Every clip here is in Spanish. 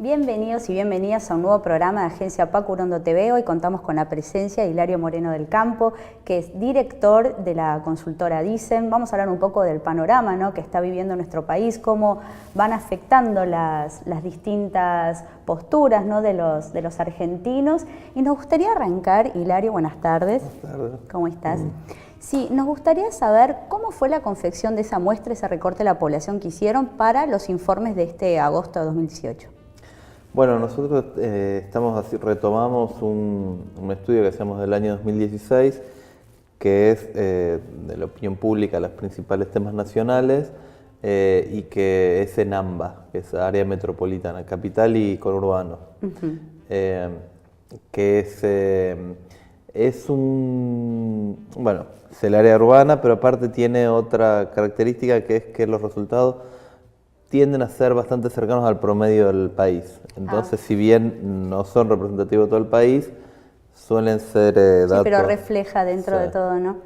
Bienvenidos y bienvenidas a un nuevo programa de Agencia Paco Urondo TV. Hoy contamos con la presencia de Hilario Moreno del Campo, que es director de la consultora Dicen. Vamos a hablar un poco del panorama, ¿no?, que está viviendo nuestro país, cómo van afectando las distintas posturas, ¿no?, de los argentinos. Y nos gustaría arrancar, Hilario, buenas tardes. Buenas tardes. ¿Cómo estás? Sí, nos gustaría saber cómo fue la confección de esa muestra, ese recorte de la población que hicieron para los informes de este agosto de 2018. Bueno, nosotros retomamos un estudio que hacemos del año 2016, que es de la opinión pública, los principales temas nacionales, y que es en AMBA, que es área metropolitana, capital y conurbano. Que es el área urbana, pero aparte tiene otra característica, que es que los resultados tienden a ser bastante cercanos al promedio del país. Entonces, si bien no son representativos de todo el país, suelen ser datos... Sí, pero refleja dentro de todo, ¿no?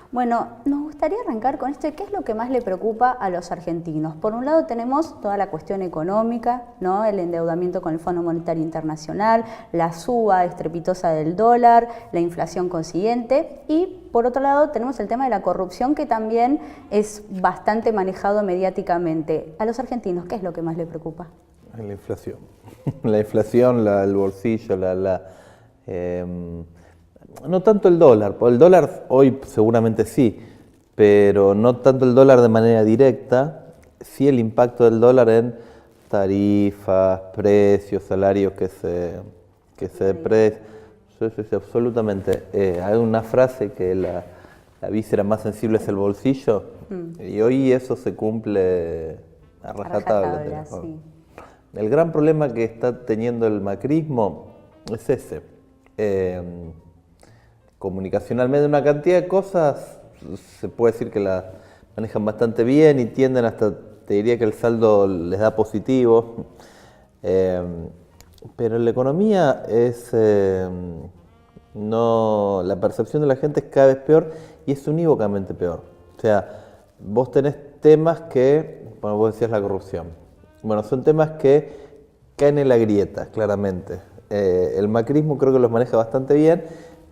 Bueno, nos gustaría arrancar con esto. ¿Qué es lo que más le preocupa a los argentinos? Por un lado tenemos toda la cuestión económica, ¿no?, el endeudamiento con el Fondo Monetario Internacional, la suba estrepitosa del dólar, la inflación consiguiente, y por otro lado tenemos el tema de la corrupción, que también es bastante manejado mediáticamente. A los argentinos, ¿qué es lo que más le preocupa? La inflación. La inflación, el bolsillo, no tanto el dólar, porque el dólar hoy seguramente sí, pero no tanto el dólar de manera directa, sí el impacto del dólar en tarifas, precios, salarios que se deprecian. Sí, absolutamente. Hay una frase que la víscera más sensible es el bolsillo, y hoy eso se cumple a rajatabla. Sí. El gran problema que está teniendo el macrismo es ese. Comunicacionalmente, una cantidad de cosas se puede decir que las manejan bastante bien y tienden hasta, te diría que el saldo les da positivo, pero la economía la percepción de la gente es cada vez peor y es unívocamente peor. O sea, vos tenés temas que, bueno, vos decías la corrupción, bueno, son temas que caen en la grieta, claramente. El macrismo creo que los maneja bastante bien,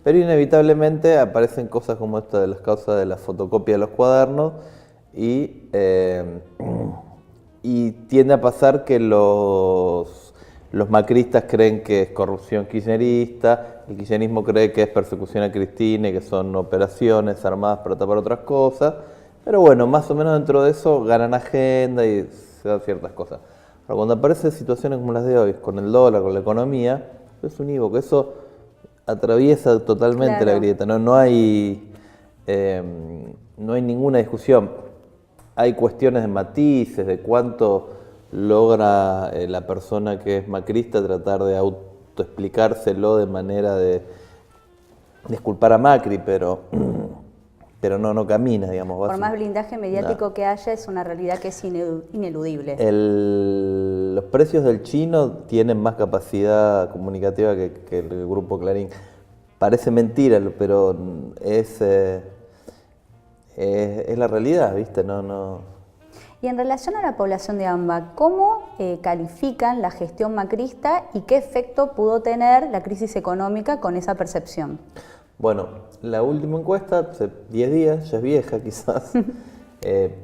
pero inevitablemente aparecen cosas como esta de las causas de la fotocopia de los cuadernos y tiende a pasar que los macristas creen que es corrupción kirchnerista, el kirchnerismo cree que es persecución a Cristina y que son operaciones armadas para tapar otras cosas, pero bueno, más o menos dentro de eso ganan agenda y se dan ciertas cosas. Pero cuando aparecen situaciones como las de hoy, con el dólar, con la economía, es unívoco, eso atraviesa totalmente la grieta, no hay ninguna discusión. Hay cuestiones de matices, de cuánto logra la persona que es macrista tratar de autoexplicárselo de manera de disculpar a Macri, pero no camina, digamos. Por más blindaje mediático que haya, es una realidad que es ineludible. Los precios del chino tienen más capacidad comunicativa que el grupo Clarín. Parece mentira, pero es la realidad, ¿viste? No. Y en relación a la población de AMBA, ¿cómo califican la gestión macrista y qué efecto pudo tener la crisis económica con esa percepción? Bueno, la última encuesta, hace 10 días, ya es vieja quizás,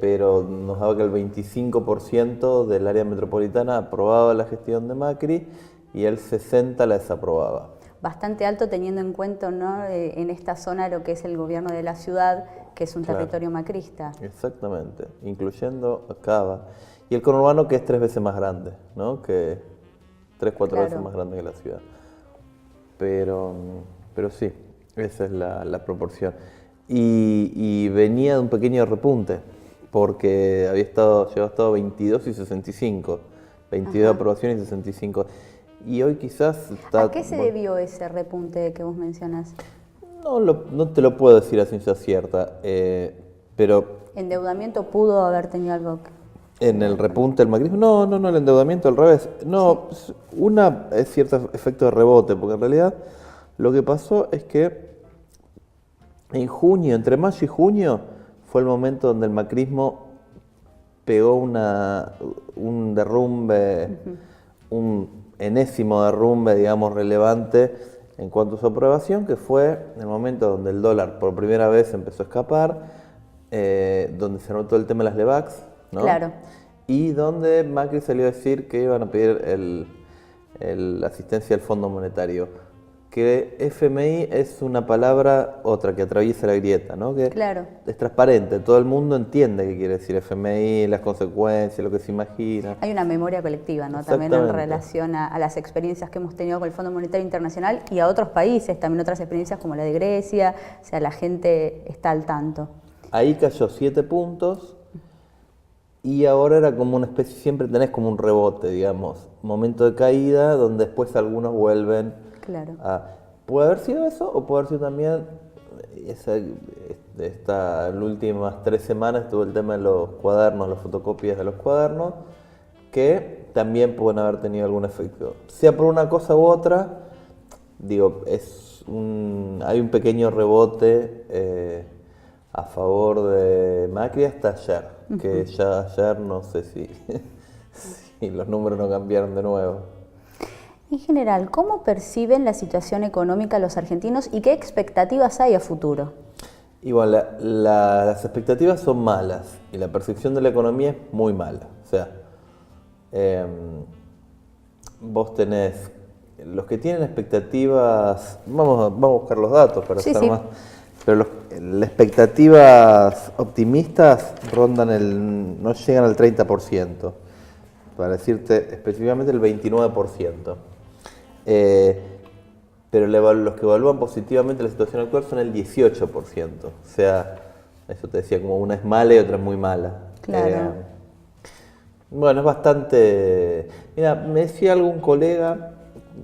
pero nos daba que el 25% del área metropolitana aprobaba la gestión de Macri y el 60% la desaprobaba. Bastante alto teniendo en cuenta, ¿no?, en esta zona lo que es el gobierno de la ciudad, que es un territorio macrista. Exactamente, incluyendo Cava. Y el conurbano, que es 3 veces más grande, ¿no?, que 3-4 veces más grande que la ciudad. Pero sí. Esa es la proporción. Y venía de un pequeño repunte, porque llegado a estado 22 y 65. 22 de aprobación y 65. Y hoy quizás está... ¿A qué se debió ese repunte que vos mencionás? No te lo puedo decir a ciencia cierta, pero... ¿Endeudamiento pudo haber tenido algo? ¿En el repunte del macrismo? No, el endeudamiento al revés. No, sí. Es cierto efecto de rebote, porque en realidad lo que pasó es que en junio, entre mayo y junio, fue el momento donde el macrismo pegó un derrumbe, enésimo derrumbe, digamos, relevante en cuanto a su aprobación, que fue en el momento donde el dólar por primera vez empezó a escapar, donde se notó el tema de las LEVAX, ¿no? Claro. Y donde Macri salió a decir que iban a pedir la asistencia del Fondo Monetario. Que FMI es una palabra, otra, que atraviesa la grieta, ¿no? Que Claro. es transparente, todo el mundo entiende qué quiere decir FMI, las consecuencias, lo que se imagina. Hay una memoria colectiva, ¿no? También en Exactamente. relación a las experiencias que hemos tenido con el Fondo Monetario Internacional y a otros países, también otras experiencias como la de Grecia, o sea, la gente está al tanto. Ahí cayó 7 puntos y ahora era como una especie, siempre tenés como un rebote, digamos, momento de caída donde después algunos vuelven Claro. puede haber sido eso o puede haber sido también, en las últimas 3 semanas tuvo el tema de los cuadernos, las fotocopias de los cuadernos, que también pueden haber tenido algún efecto. Sea por una cosa u otra, digo, hay un pequeño rebote a favor de Macri hasta ayer, que ya ayer no sé si los números no cambiaron de nuevo. En general, ¿cómo perciben la situación económica los argentinos y qué expectativas hay a futuro? Igual, las expectativas son malas y la percepción de la economía es muy mala. O sea, vos tenés, los que tienen expectativas, vamos a buscar los datos para Sí, estar sí. más, pero las expectativas optimistas no llegan al 30%, para decirte específicamente el 29%. Pero los que evalúan positivamente la situación actual son el 18%. O sea, eso te decía, como una es mala y otra es muy mala. Claro. Bueno, es bastante... Mira, me decía algún colega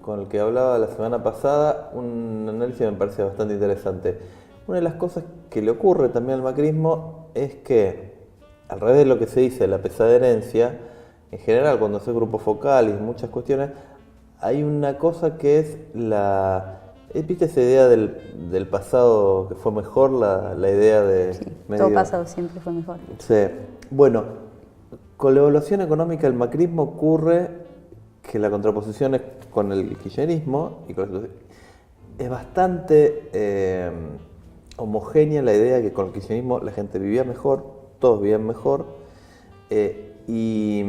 con el que hablaba la semana pasada, un análisis que me parece bastante interesante. Una de las cosas que le ocurre también al macrismo es que, al revés de lo que se dice de la pesada herencia, en general cuando hace grupos focales y muchas cuestiones, hay una cosa que es ¿viste esa idea del pasado que fue mejor? La idea de... Sí, medio... todo pasado siempre fue mejor. Sí. Bueno, con la evaluación económica del macrismo ocurre que la contraposición es con el kirchnerismo y es bastante homogénea la idea de que con el kirchnerismo la gente vivía mejor, todos vivían mejor, y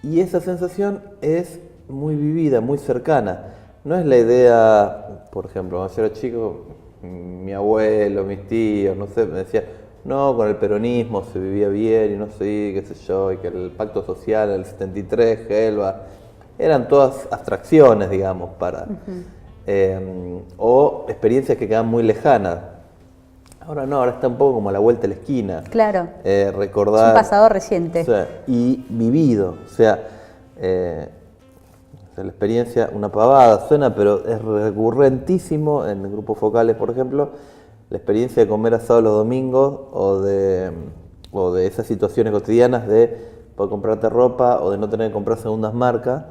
esa sensación es muy vivida, muy cercana. No es la idea, por ejemplo, cuando yo era chico, mi abuelo, mis tíos, no sé, me decían, no, con el peronismo se vivía bien y no sé, qué sé yo, y que el pacto social, el 73, Gelba, eran todas abstracciones, digamos, para... o experiencias que quedan muy lejanas. Ahora no, ahora está un poco como a la vuelta de la esquina. Claro. Recordar... Es un pasado reciente. O sea, y vivido, o sea, la experiencia, una pavada suena, pero es recurrentísimo en grupos focales, por ejemplo, la experiencia de comer asado los domingos o de esas situaciones cotidianas de poder comprarte ropa o de no tener que comprar segundas marcas.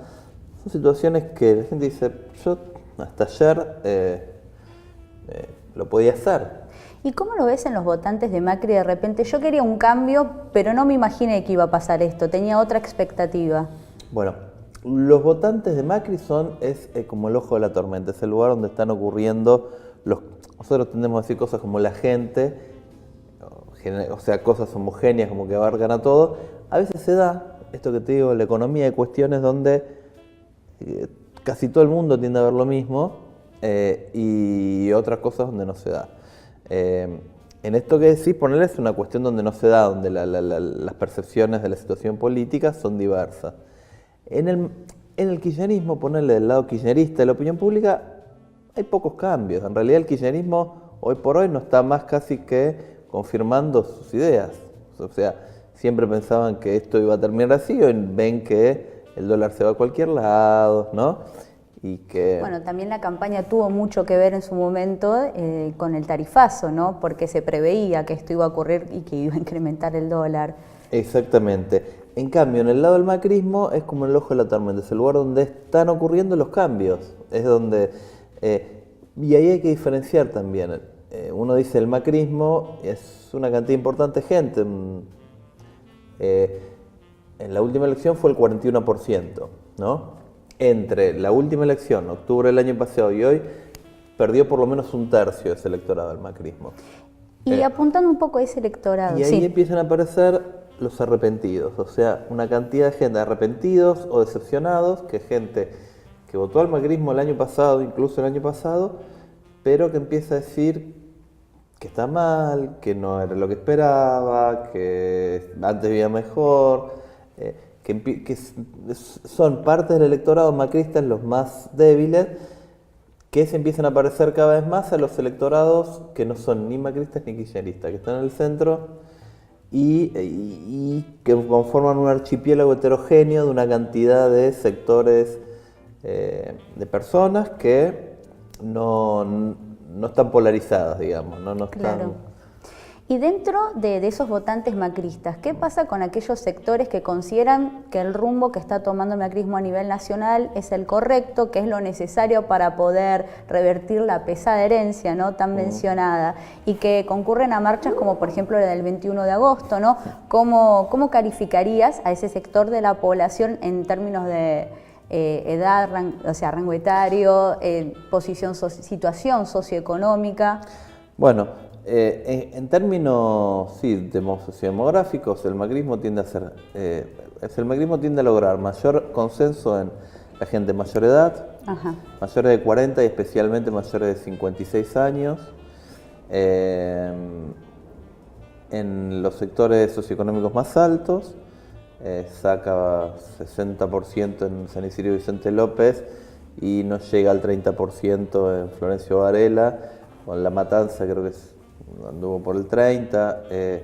Son situaciones que la gente dice, yo hasta ayer lo podía hacer. ¿Y cómo lo ves en los votantes de Macri de repente? Yo quería un cambio, pero no me imaginé que iba a pasar esto, tenía otra expectativa. Bueno, los votantes de Macri es como el ojo de la tormenta, es el lugar donde están ocurriendo nosotros tendemos a decir cosas como la gente, o sea, cosas homogéneas como que abarcan a todo. A veces se da, esto que te digo, la economía de cuestiones donde casi todo el mundo tiende a ver lo mismo y otras cosas donde no se da. En esto que decís, ponerle es una cuestión donde no se da, donde las percepciones de la situación política son diversas. En el kirchnerismo, ponerle del lado kirchnerista de la opinión pública, hay pocos cambios. En realidad el kirchnerismo hoy por hoy no está más casi que confirmando sus ideas. O sea, siempre pensaban que esto iba a terminar así, hoy ven que el dólar se va a cualquier lado, ¿no? Y que... Bueno, también la campaña tuvo mucho que ver en su momento con el tarifazo, ¿no? Porque se preveía que esto iba a ocurrir y que iba a incrementar el dólar. Exactamente. En cambio, en el lado del macrismo es como el ojo de la tormenta, es el lugar donde están ocurriendo los cambios. Es donde... y ahí hay que diferenciar también. Uno dice el macrismo es una cantidad importante de gente. En la última elección fue el 41%, ¿no? entre la última elección, octubre del año pasado y hoy, perdió por lo menos un tercio de ese electorado del macrismo. Y apuntando un poco a ese electorado. Y ahí empiezan a aparecer los arrepentidos, o sea, una cantidad de gente arrepentidos o decepcionados, que gente que votó al macrismo el año pasado, incluso el año pasado, pero que empieza a decir que está mal, que no era lo que esperaba, que antes vivía mejor, que son partes del electorado macrista los más débiles, que se empiezan a parecer cada vez más a los electorados que no son ni macristas ni kirchneristas, que están en el centro y que conforman un archipiélago heterogéneo de una cantidad de sectores de personas que no están polarizadas, digamos, no están... Claro. Y dentro de esos votantes macristas, ¿qué pasa con aquellos sectores que consideran que el rumbo que está tomando el macrismo a nivel nacional es el correcto, que es lo necesario para poder revertir la pesada herencia, ¿no?, tan mencionada, y que concurren a marchas como por ejemplo la del 21 de agosto, ¿no? ¿Cómo calificarías a ese sector de la población en términos de edad, rango etario, situación socioeconómica? Bueno, en términos sociodemográficos, el macrismo tiende a lograr mayor consenso en la gente de mayor edad, Ajá. mayores de 40 y especialmente mayores de 56 años, en los sectores socioeconómicos más altos, saca 60% en San Isidro y Vicente López y no llega al 30% en Florencio Varela, o en La Matanza creo que anduvo por el 30%,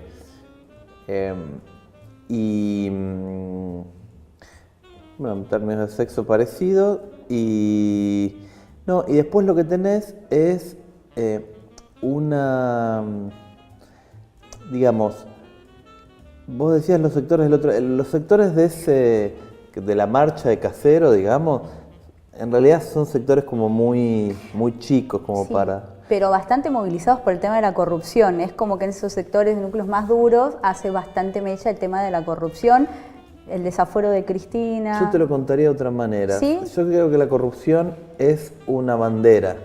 bueno, en términos de sexo parecido, y después lo que tenés es digamos, vos decías los sectores los sectores de la marcha de Casero, digamos, en realidad son sectores como muy chicos como para... Pero bastante movilizados por el tema de la corrupción. Es como que en esos sectores, núcleos más duros, hace bastante mecha el tema de la corrupción, el desafuero de Cristina. Yo te lo contaría de otra manera. ¿Sí? Yo creo que la corrupción es una bandera.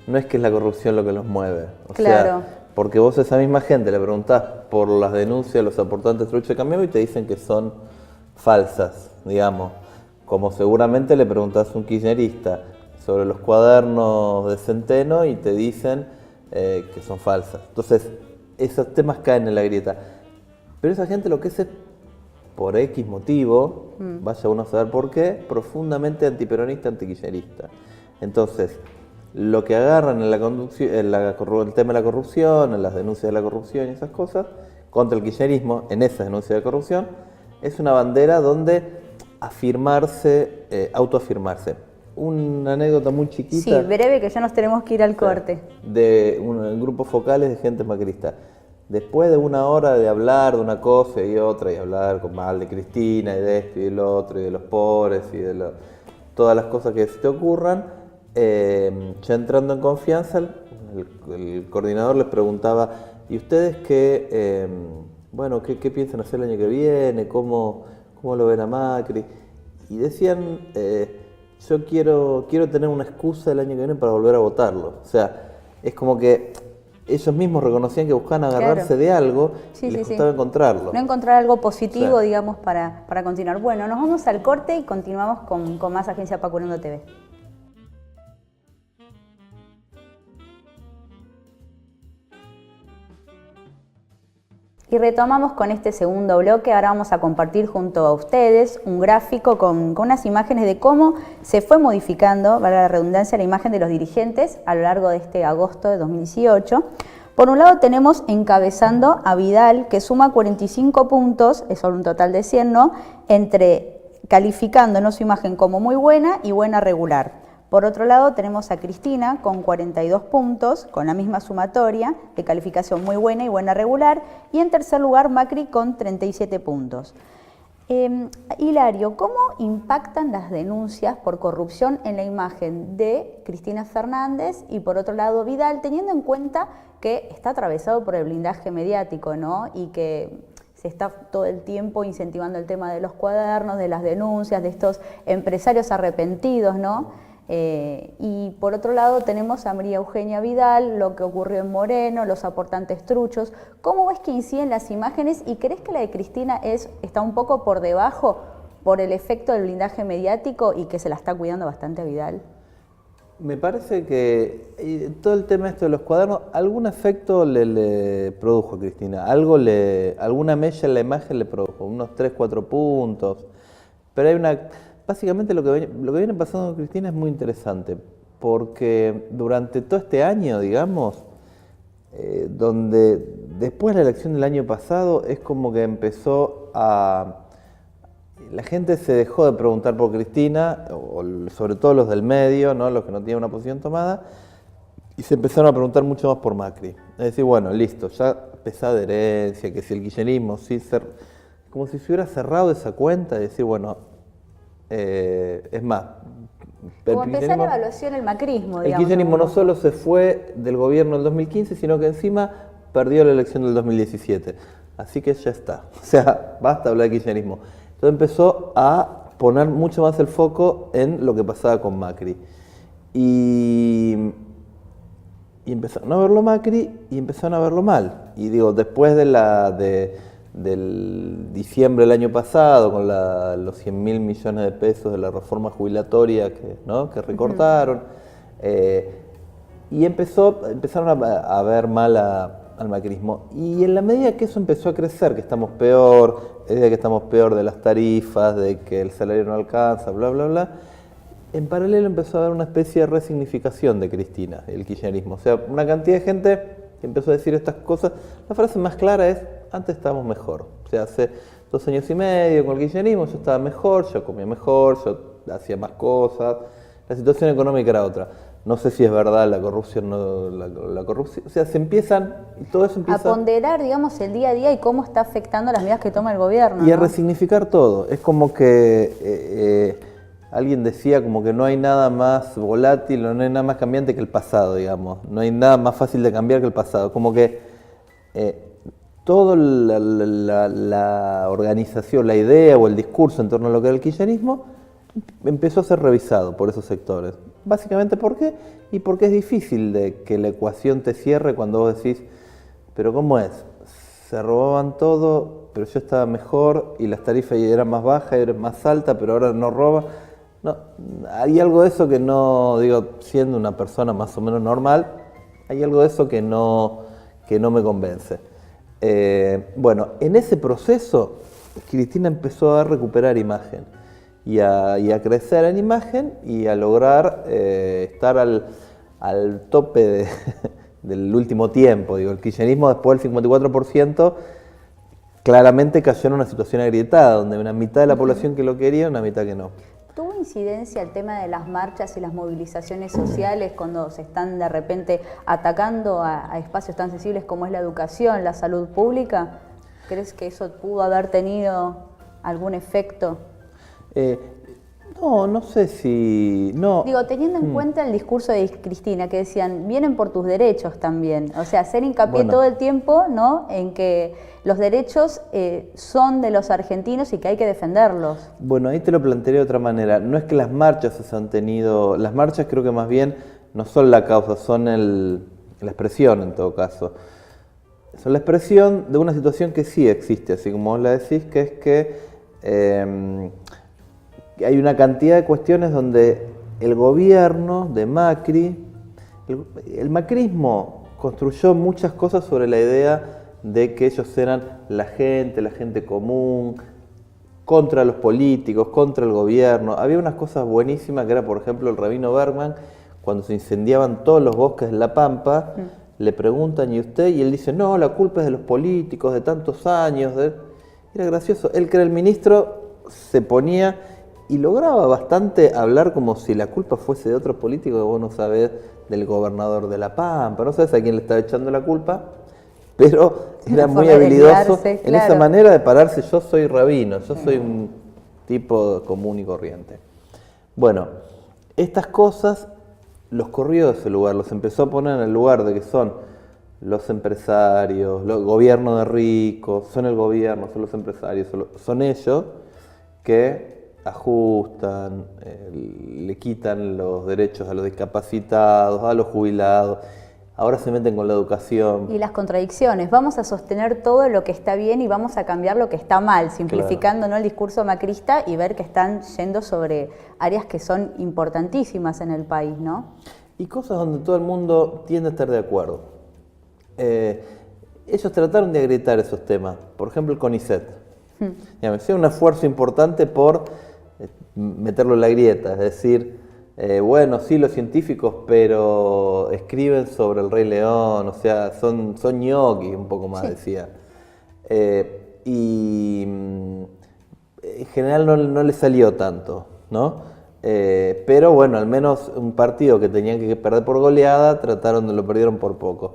No es que es la corrupción lo que los mueve. O sea, porque vos a esa misma gente le preguntás por las denuncias de los aportantes truchos de Cambiemos y te dicen que son falsas, digamos. Como seguramente le preguntás a un kirchnerista sobre los cuadernos de Centeno y te dicen que son falsas. Entonces, esos temas caen en la grieta. Pero esa gente lo que es por X motivo, vaya uno a saber por qué, profundamente antiperonista, antikirchnerista. Entonces, lo que agarran en la conducción, el tema de la corrupción, en las denuncias de la corrupción y esas cosas, contra el kirchnerismo, en esas denuncias de corrupción, es una bandera donde autoafirmarse. Una anécdota muy chiquita. Sí, breve, que ya nos tenemos que ir al corte. De grupos focales de gente macrista. Después de una hora de hablar de una cosa y otra, y hablar con mal de Cristina, y de esto y del otro, y de los pobres, y de todas las cosas que se te ocurran, ya entrando en confianza, el coordinador les preguntaba, ¿y ustedes qué piensan hacer el año que viene? ¿Cómo lo ven a Macri? Y decían... yo quiero tener una excusa el año que viene para volver a votarlo. O sea, es como que ellos mismos reconocían que buscaban agarrarse de algo y les costaba encontrarlo. No encontrar algo positivo, digamos, para continuar. Bueno, nos vamos al corte y continuamos con más Agencia Pacurando TV. Y retomamos con este segundo bloque. Ahora vamos a compartir junto a ustedes un gráfico con unas imágenes de cómo se fue modificando, valga la redundancia, la imagen de los dirigentes a lo largo de este agosto de 2018. Por un lado tenemos encabezando a Vidal, que suma 45 puntos, es sobre un total de 100, ¿no?, calificando su imagen como muy buena y buena regular. Por otro lado tenemos a Cristina con 42 puntos, con la misma sumatoria de calificación muy buena y buena regular, y en tercer lugar Macri con 37 puntos. Hilario, ¿cómo impactan las denuncias por corrupción en la imagen de Cristina Fernández y por otro lado Vidal, teniendo en cuenta que está atravesado por el blindaje mediático, ¿no?, y que se está todo el tiempo incentivando el tema de los cuadernos, de las denuncias, de estos empresarios arrepentidos, ¿no? Y por otro lado tenemos a María Eugenia Vidal, lo que ocurrió en Moreno, los aportantes truchos. ¿Cómo ves que inciden las imágenes y crees que la de Cristina está un poco por debajo por el efecto del blindaje mediático y que se la está cuidando bastante a Vidal? Me parece que todo el tema esto de los cuadernos, algún efecto le produjo a Cristina, alguna mella en la imagen le produjo, unos 3, 4 puntos, pero básicamente lo que viene pasando con Cristina es muy interesante, porque durante todo este año, digamos, donde después de la elección del año pasado es como que la gente se dejó de preguntar por Cristina, sobre todo los del medio, ¿no? Los que no tenían una posición tomada, y se empezaron a preguntar mucho más por Macri. Es decir, bueno, listo, ya pesada herencia, que si el kirchnerismo, como si se hubiera cerrado esa cuenta, y decir, bueno, es más, como empezar la evaluación el macrismo, digamos. El kirchnerismo no solo se fue del gobierno del 2015, sino que encima perdió la elección del 2017. Así que ya está. O sea, basta hablar de kirchnerismo. Entonces empezó a poner mucho más el foco en lo que pasaba con Macri. Y empezaron a verlo Macri y empezaron a verlo mal. Y digo, después del diciembre del año pasado, con los 100.000 millones de pesos de la reforma jubilatoria que recortaron, y empezaron a ver mal al macrismo. Y en la medida que eso empezó a crecer, que estamos peor de las tarifas, de que el salario no alcanza, bla, bla, bla, en paralelo empezó a haber una especie de resignificación de Cristina, el kirchnerismo. O sea, una cantidad de gente que empezó a decir estas cosas. La frase más clara es: antes estábamos mejor. O sea, hace 2 años y medio con el kirchnerismo yo estaba mejor, yo comía mejor, yo hacía más cosas, la situación económica era otra. No sé si es verdad la corrupción, la corrupción, o sea, y todo eso empieza a ponderar, digamos, el día a día y cómo está afectando las medidas que toma el gobierno. Y a resignificar todo. Es como que alguien decía como que no hay nada más volátil, no hay nada más cambiante que el pasado, digamos. No hay nada más fácil de cambiar que el pasado. Como que toda la organización, la idea o el discurso en torno a lo que era el kirchnerismo empezó a ser revisado por esos sectores. Básicamente, ¿por qué? Y porque es difícil de que la ecuación te cierre cuando vos decís, pero ¿cómo es? Se robaban todo, pero yo estaba mejor y las tarifas eran más bajas y eran más altas, pero ahora no roba. No, hay algo de eso que no, digo, siendo una persona más o menos normal, hay algo de eso que no me convence. Bueno, en ese proceso, Cristina empezó a recuperar imagen y a crecer en imagen y a lograr estar al tope del último tiempo. Digo, el kirchnerismo después del 54% claramente cayó en una situación agrietada, donde una mitad de la población que lo quería, una mitad que no. ¿Tuvo incidencia el tema de las marchas y las movilizaciones sociales cuando se están de repente atacando a espacios tan sensibles como es la educación, la salud pública? ¿Crees que eso pudo haber tenido algún efecto? No sé si... No. Digo, teniendo en cuenta el discurso de Cristina, que decían, vienen por tus derechos también. O sea, hacer hincapié todo el tiempo, ¿no?, en que los derechos son de los argentinos y que hay que defenderlos. Bueno, ahí te lo planteé de otra manera. No es que las marchas se han tenido... Las marchas creo que más bien no son la causa, son la expresión en todo caso. Son la expresión de una situación que sí existe, así como vos la decís, que es que... hay una cantidad de cuestiones donde el gobierno de Macri, el macrismo construyó muchas cosas sobre la idea de que ellos eran la gente común, contra los políticos, contra el gobierno. Había unas cosas buenísimas que era, por ejemplo, el rabino Bergman, cuando se incendiaban todos los bosques de La Pampa, le preguntan, ¿y usted? Y él dice, no, la culpa es de los políticos, de tantos años. Era gracioso. Él, que era el ministro, se ponía... y lograba bastante hablar como si la culpa fuese de otro político que vos no sabés, del gobernador de La Pampa, no sabés a quién le estaba echando la culpa, pero era muy habilidoso en esa manera de pararse. Yo soy rabino, yo soy un tipo común y corriente. Bueno, estas cosas los corrió de ese lugar, los empezó a poner en el lugar de que son los empresarios, los gobiernos de ricos, son el gobierno, son los empresarios, son ellos que ajustan, le quitan los derechos a los discapacitados, a los jubilados. Ahora se meten con la educación. Y las contradicciones. Vamos a sostener todo lo que está bien y vamos a cambiar lo que está mal, simplificando, claro, ¿no?, el discurso macrista y ver que están yendo sobre áreas que son importantísimas en el país, ¿no? Y cosas donde todo el mundo tiende a estar de acuerdo. Ellos trataron de agrietar esos temas. Por ejemplo, el CONICET. Digamos, es un esfuerzo importante por meterlo en la grieta, es decir, bueno, sí, los científicos, pero escriben sobre el Rey León, o sea, son ñoquis, un poco más, sí, decía. Y en general no le salió tanto, ¿no? Pero bueno, al menos un partido que tenían que perder por goleada, lo perdieron por poco.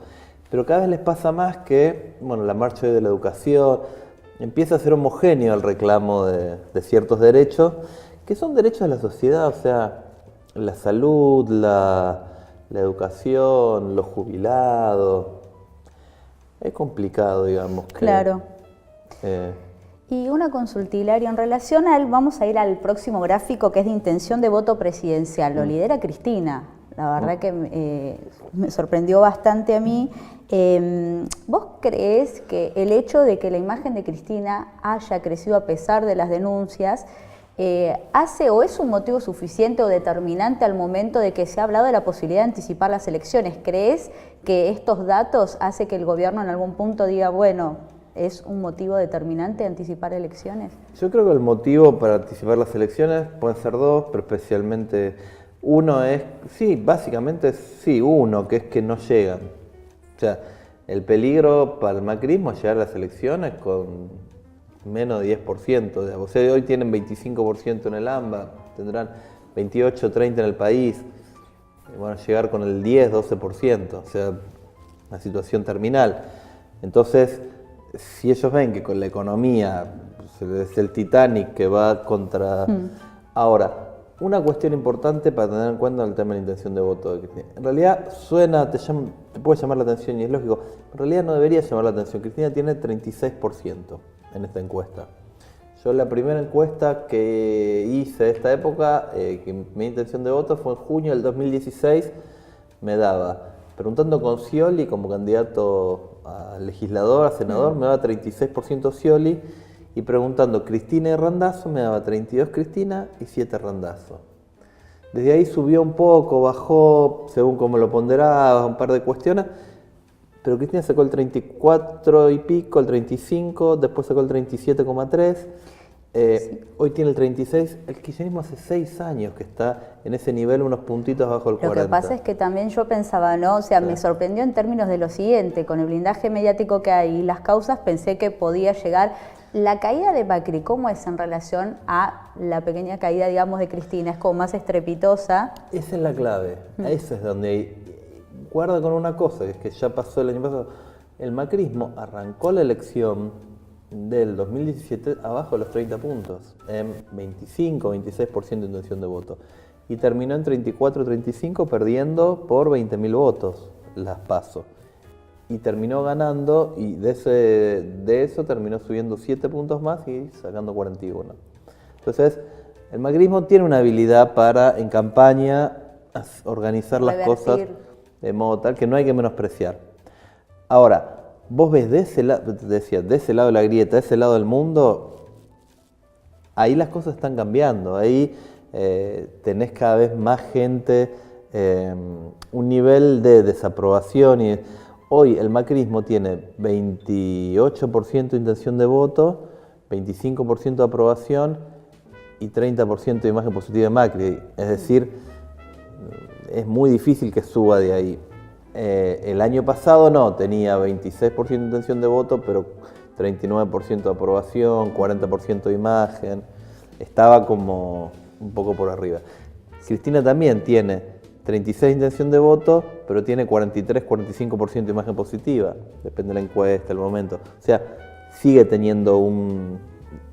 Pero cada vez les pasa más que, bueno, la marcha hoy de la educación empieza a ser homogéneo el reclamo de ciertos derechos, que son derechos de la sociedad, o sea, la salud, la educación, los jubilados. Es complicado, digamos. Claro. Y una consulta, Hilario, en relación vamos a ir al próximo gráfico, que es de intención de voto presidencial. Lo lidera Cristina. La verdad que me sorprendió bastante a mí. ¿Vos creés que el hecho de que la imagen de Cristina haya crecido a pesar de las denuncias hace o es un motivo suficiente o determinante al momento de que se ha hablado de la posibilidad de anticipar las elecciones? ¿Crees que estos datos hace que el gobierno en algún punto diga, bueno, es un motivo determinante anticipar elecciones? Yo creo que el motivo para anticipar las elecciones pueden ser dos, pero especialmente uno es, sí, básicamente sí, uno, que es que no llegan. O sea, el peligro para el macrismo es llegar a las elecciones con menos de 10%. O sea, hoy tienen 25% en el AMBA, tendrán 28, 30 en el país. Van a llegar con el 10, 12%. O sea, una situación terminal. Entonces, si ellos ven que con la economía es el Titanic que va contra... Ahora, una cuestión importante para tener en cuenta el tema de la intención de voto de Cristina. En realidad te puede llamar la atención y es lógico, en realidad no debería llamar la atención. Cristina tiene 36% en esta encuesta. Yo la primera encuesta que hice de esta época, que mi intención de voto fue en junio del 2016, me daba, preguntando con Scioli como candidato a legislador, a senador, me daba 36% Scioli, y preguntando Cristina y Randazzo me daba 32 Cristina y 7 Randazzo. Desde ahí subió un poco, bajó, según como lo ponderaba, un par de cuestiones, pero Cristina sacó el 34 y pico, el 35, después sacó el 37,3, sí. Hoy tiene el 36, el kirchnerismo hace 6 años que está en ese nivel, unos puntitos bajo el 40. Lo que pasa es que también yo pensaba, ¿no? O sea, me sorprendió en términos de lo siguiente, con el blindaje mediático que hay y las causas, pensé que podía llegar. La caída de Macri, ¿cómo es en relación a la pequeña caída, digamos, de Cristina? ¿Es como más estrepitosa? Esa es la clave, esa es donde hay... Guarda con una cosa, que es que ya pasó el año pasado. El macrismo arrancó la elección del 2017 abajo de los 30 puntos, en 25, 26% de intención de voto. Y terminó en 34, 35, perdiendo por 20.000 votos las PASO. Y terminó ganando, y de eso terminó subiendo 7 puntos más y sacando 41. Entonces, el macrismo tiene una habilidad para, en campaña, organizar las cosas de modo tal que no hay que menospreciar. Ahora, vos ves de ese lado, te decía, de ese lado de la grieta, de ese lado del mundo, ahí las cosas están cambiando, ahí tenés cada vez más gente, un nivel de desaprobación. Y hoy el macrismo tiene 28% de intención de voto, 25% de aprobación y 30% de imagen positiva de Macri. Es decir, es muy difícil que suba de ahí. El año pasado no, tenía 26% de intención de voto, pero 39% de aprobación, 40% de imagen. Estaba como un poco por arriba. Cristina también tiene 36% de intención de voto, pero tiene 43-45% de imagen positiva. Depende de la encuesta, el momento. O sea, sigue teniendo un...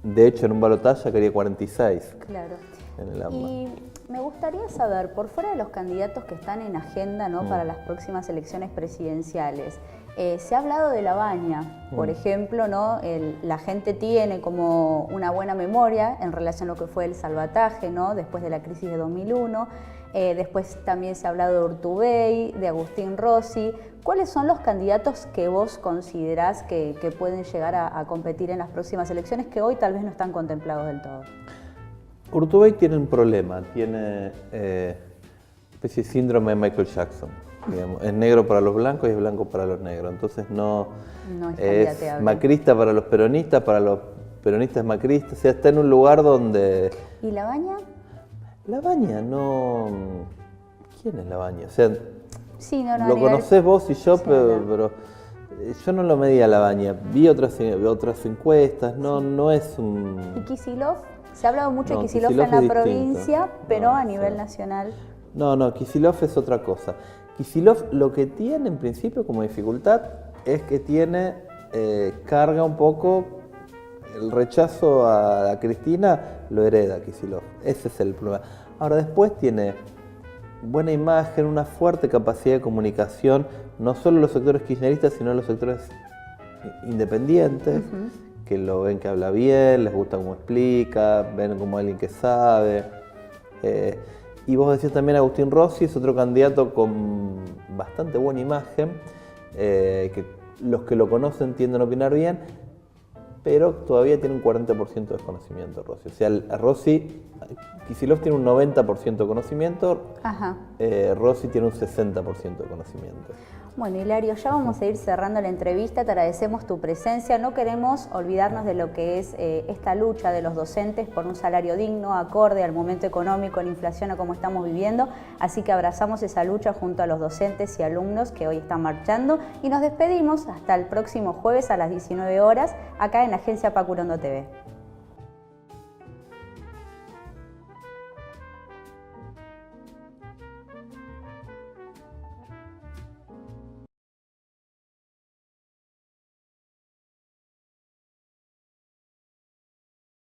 De hecho, en un balotaje quería 46. Claro. En el AMBA. Y me gustaría saber, por fuera de los candidatos que están en agenda, ¿no?, para las próximas elecciones presidenciales, Se ha hablado de la baña, por ejemplo, ¿no? La gente tiene como una buena memoria en relación a lo que fue el salvataje, ¿no? Después de la crisis de 2001. Después también se ha hablado de Urtubey, de Agustín Rossi. ¿Cuáles son los candidatos que vos considerás que pueden llegar a competir en las próximas elecciones que hoy tal vez no están contemplados del todo? Urtubey tiene un problema, tiene especie de síndrome de Michael Jackson. Digamos. Es negro para los blancos y es blanco para los negros. Entonces no es macrista para los peronistas es macrista. O sea, está en un lugar donde... ¿Y la baña? La baña no... ¿Quién es la baña? O sea, sí, no, lo conocés vos y yo, sí, pero yo no lo medía la baña. Vi otras encuestas, no es un... ¿Y Kicillof? Se ha hablado mucho de Kicillof en la provincia, pero a nivel nacional... No, Kicillof es otra cosa. Kicillof lo que tiene en principio como dificultad es que tiene, carga un poco, el rechazo a Cristina lo hereda Kicillof, ese es el problema. Ahora después tiene buena imagen, una fuerte capacidad de comunicación, no solo los sectores kirchneristas, sino los sectores independientes, que lo ven que habla bien, les gusta cómo explica, ven como alguien que sabe. Y vos decías también Agustín Rossi, es otro candidato con bastante buena imagen, que los que lo conocen tienden a opinar bien, pero todavía tiene un 40% de desconocimiento Rossi. O sea, Kicillof tiene un 90% de conocimiento, Rossi tiene un 60% de conocimiento. Bueno, Hilario, ya vamos a ir cerrando la entrevista, te agradecemos tu presencia. No queremos olvidarnos de lo que es esta lucha de los docentes por un salario digno, acorde al momento económico, a la inflación, a cómo estamos viviendo. Así que abrazamos esa lucha junto a los docentes y alumnos que hoy están marchando y nos despedimos hasta el próximo jueves a las 19 horas acá en la agencia Pacurondo TV.